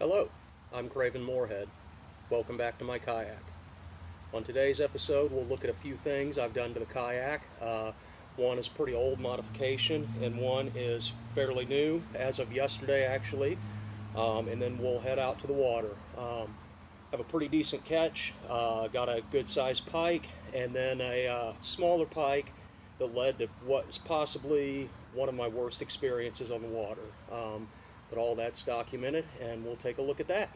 Hello, I'm Kravin Moorhead. Welcome back to my kayak. On today's episode, we'll look at a few things I've done to the kayak. One is a pretty old modification, and one is fairly new, as of yesterday actually. And then we'll head out to the water. Have a pretty decent catch, got a good sized pike, and then a smaller pike that led to what's possibly one of my worst experiences on the water. But all that's documented, and we'll take a look at that.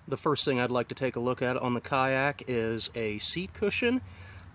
The first thing I'd like to take a look at on the kayak is a seat cushion.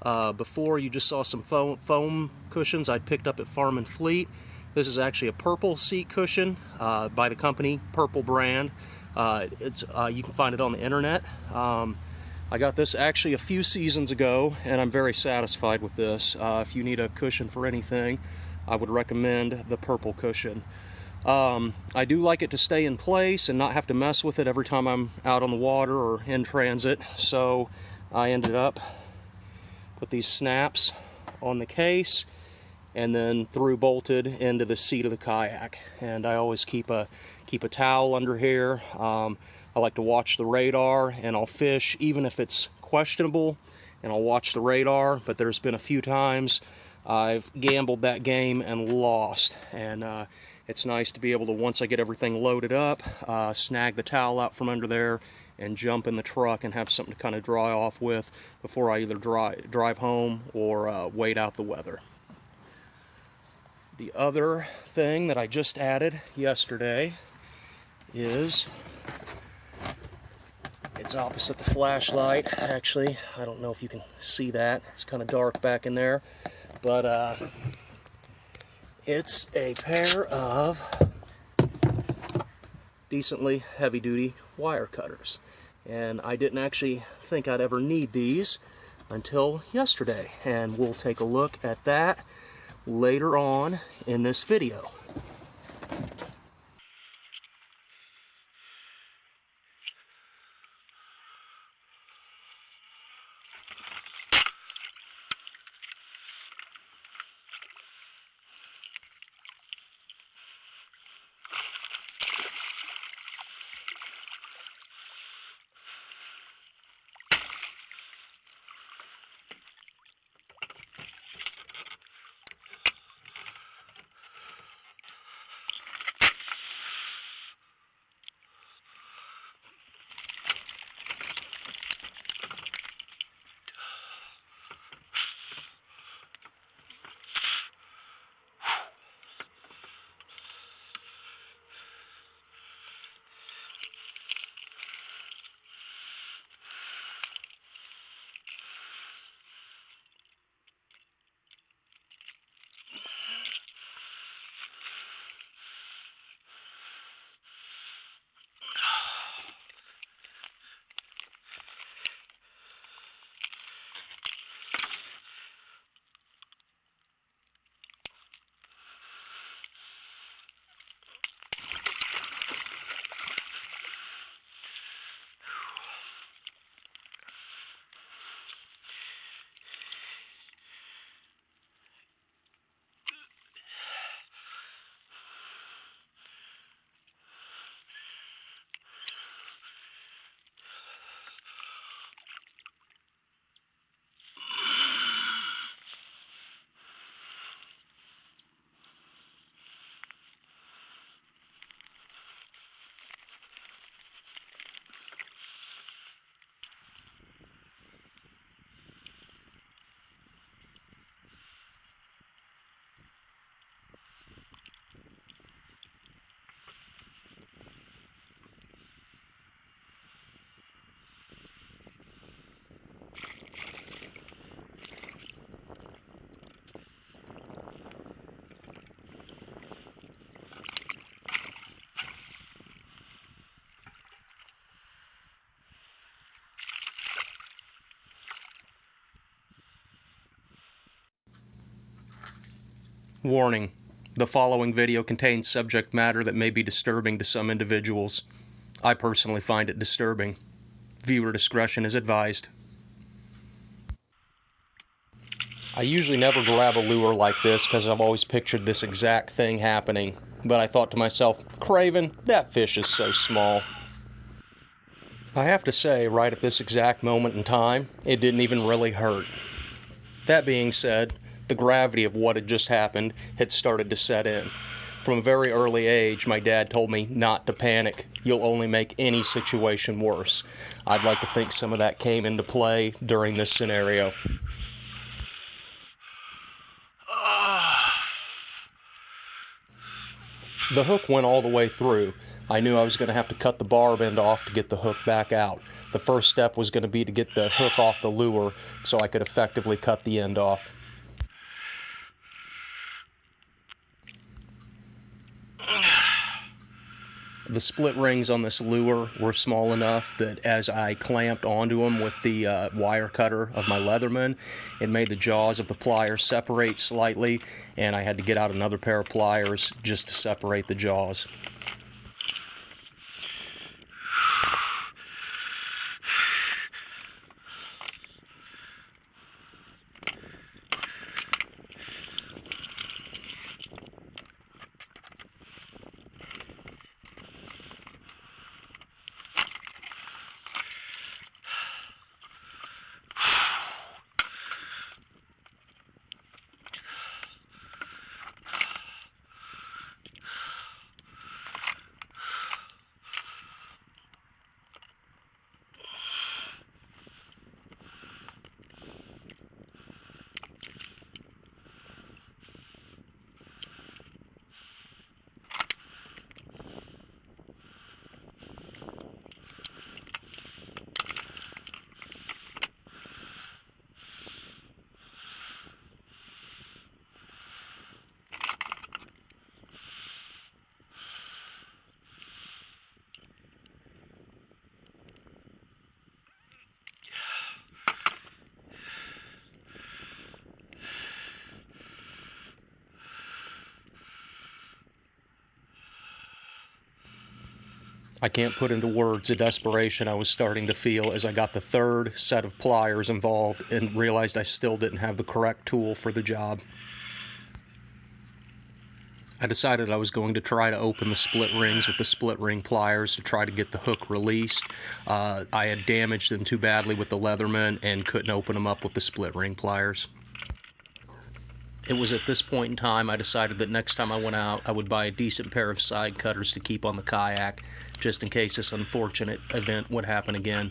Before you just saw some foam cushions I'd picked up at Farm and Fleet. This is actually a purple seat cushion by the company, Purple brand. You can find it on the internet. I got this actually a few seasons ago, and I'm very satisfied with this. If you need a cushion for anything, I would recommend the purple cushion. I do like it to stay in place and not have to mess with it every time I'm out on the water or in transit, so I ended up with these snaps on the case and then through bolted into the seat of the kayak. And I always keep a towel under here. I like to watch the radar, and I'll fish even if it's questionable, and I'll watch the radar. But there's been a few times I've gambled that game and lost, and it's nice to be able to, once I get everything loaded up, snag the towel out from under there and jump in the truck and have something to kind of dry off with before I either drive home or wait out the weather. The other thing that I just added yesterday is, it's opposite the flashlight. Actually, I don't know if you can see that. It's kind of dark back in there. But it's a pair of decently heavy-duty wire cutters. And I didn't actually think I'd ever need these until yesterday. And we'll take a look at that later on in this video. Warning: the following video contains subject matter that may be disturbing to some individuals. I personally find it disturbing. Viewer discretion is advised. I usually never grab a lure like this because I've always pictured this exact thing happening. But I thought to myself, Kravin, that fish is so small. I have to say, right at this exact moment in time, it didn't even really hurt. That being said, the gravity of what had just happened had started to set in. From a very early age, my dad told me not to panic. You'll only make any situation worse. I'd like to think some of that came into play during this scenario. The hook went all the way through. I knew I was going to have to cut the barb end off to get the hook back out. The first step was going to be to get the hook off the lure so I could effectively cut the end off. The split rings on this lure were small enough that as I clamped onto them with the wire cutter of my Leatherman, it made the jaws of the pliers separate slightly, and I had to get out another pair of pliers just to separate the jaws. I can't put into words the desperation I was starting to feel as I got the third set of pliers involved and realized I still didn't have the correct tool for the job. I decided I was going to try to open the split rings with the split ring pliers to try to get the hook released. I had damaged them too badly with the Leatherman and couldn't open them up with the split ring pliers. It was at this point in time I decided that next time I went out, I would buy a decent pair of side cutters to keep on the kayak, just in case this unfortunate event would happen again.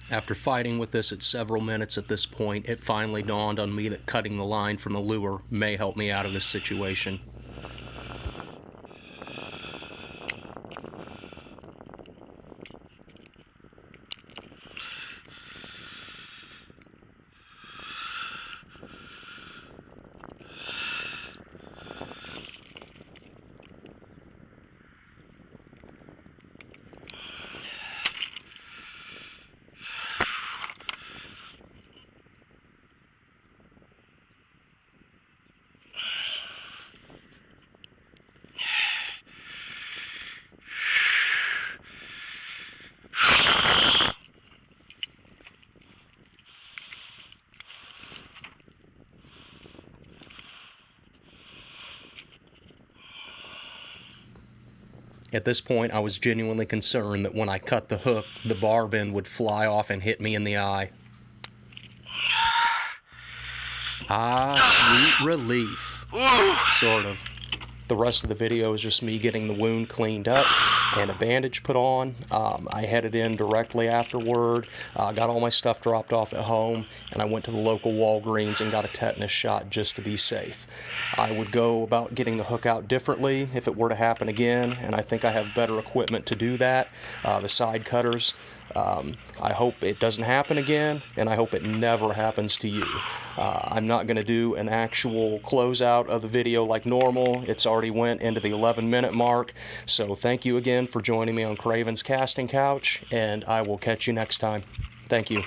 After fighting with this at several minutes at this point, it finally dawned on me that cutting the line from the lure may help me out of this situation. At this point, I was genuinely concerned that when I cut the hook, the barb end would fly off and hit me in the eye. Ah, sweet relief. Sort of. The rest of the video is just me getting the wound cleaned up and a bandage put on. I headed in directly afterward, got all my stuff dropped off at home, and I went to the local Walgreens and got a tetanus shot just to be safe. I would go about getting the hook out differently if it were to happen again, and I think I have better equipment to do that. The side cutters. I hope it doesn't happen again, and I hope it never happens to you. I'm not going to do an actual closeout of the video like normal. It's already went into the 11-minute mark, so thank you again for joining me on Kravin's Casting Couch, and I will catch you next time. Thank you.